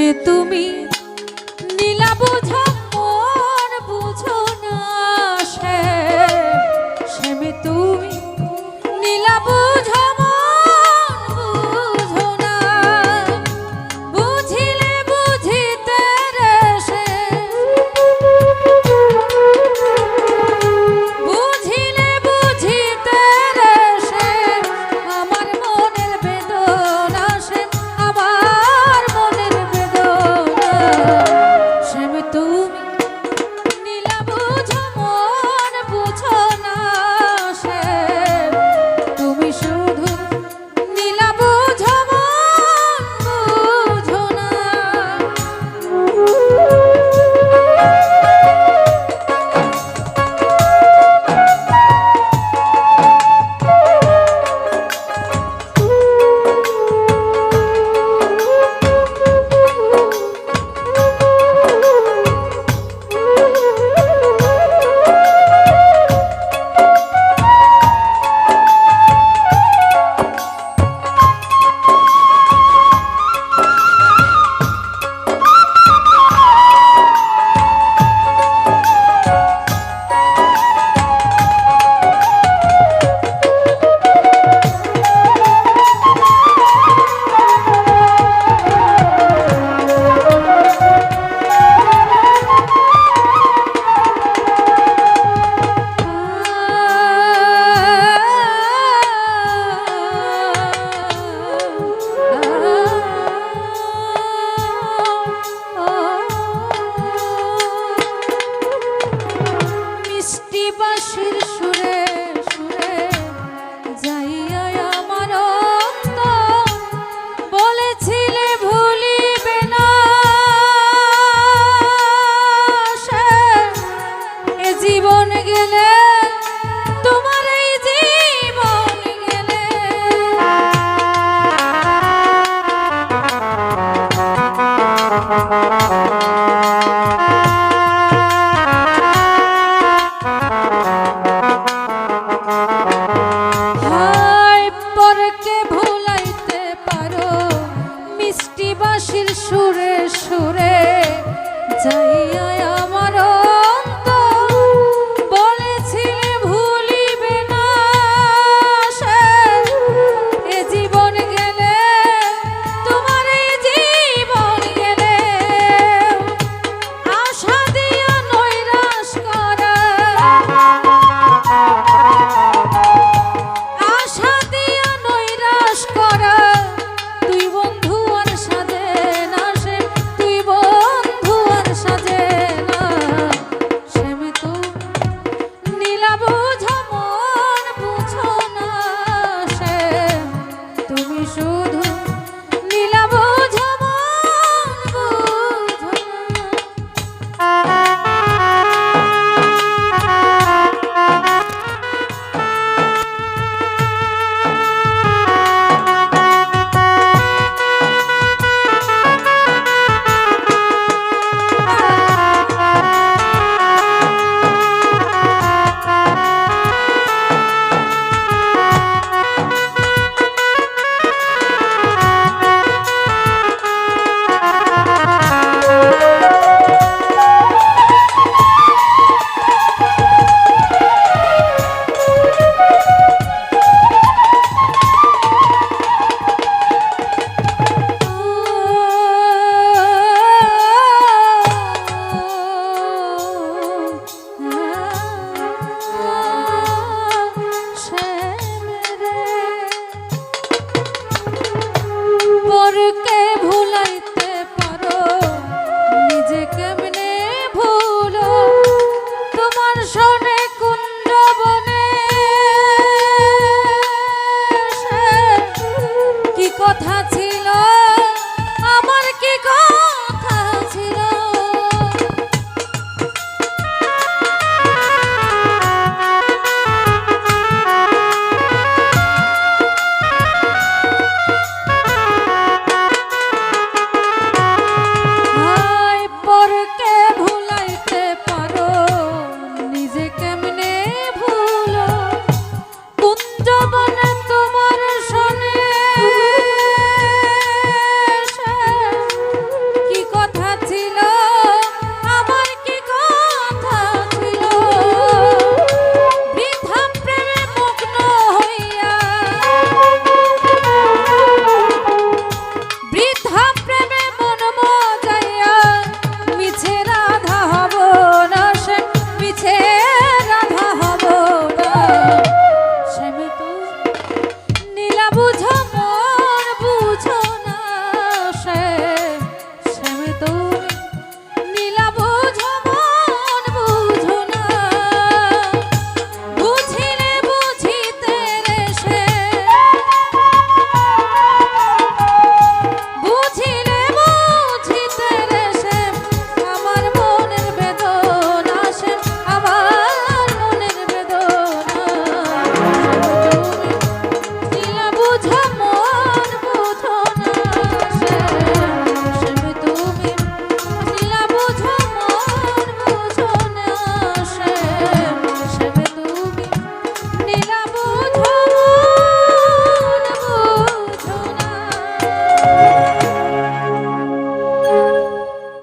সেমে তুমি নীলা বুঝো মন বুঝো না, সেমে তুমি নীলা বুঝো মন বুঝো না। বুঝিলে বুঝিতে রে সে, বুঝিলে বুঝিতে রে সে আমার মনের বেদনা, সে আমার মনের বেদনা। সেমে তুমি নীলা বুঝো মন বুঝো না, সে তুমি শুধু নীলা বুঝো মন বুঝো না। মিষ্টি বাঁশির সুরে সুরে যাইয়া আমার অন্তর বলেছিলে ভুলিবে না, সে এ জীবন গেলে তোমার এই জীবন গেলে। হায় পরকে ভুলাইতে পারো মিষ্টি বাঁশির সুরে সুরে যাইয়া আমার অন্তর বলেছিলে ভুলিবে না, সে এ জীবন গেলে তোমার এই জীবন গেলে। আশা দিয়া নৈরাশ করা, আশা দিয়া নৈরাশ করা তুই বন্ধু আর সাজে না, সে তুই দূর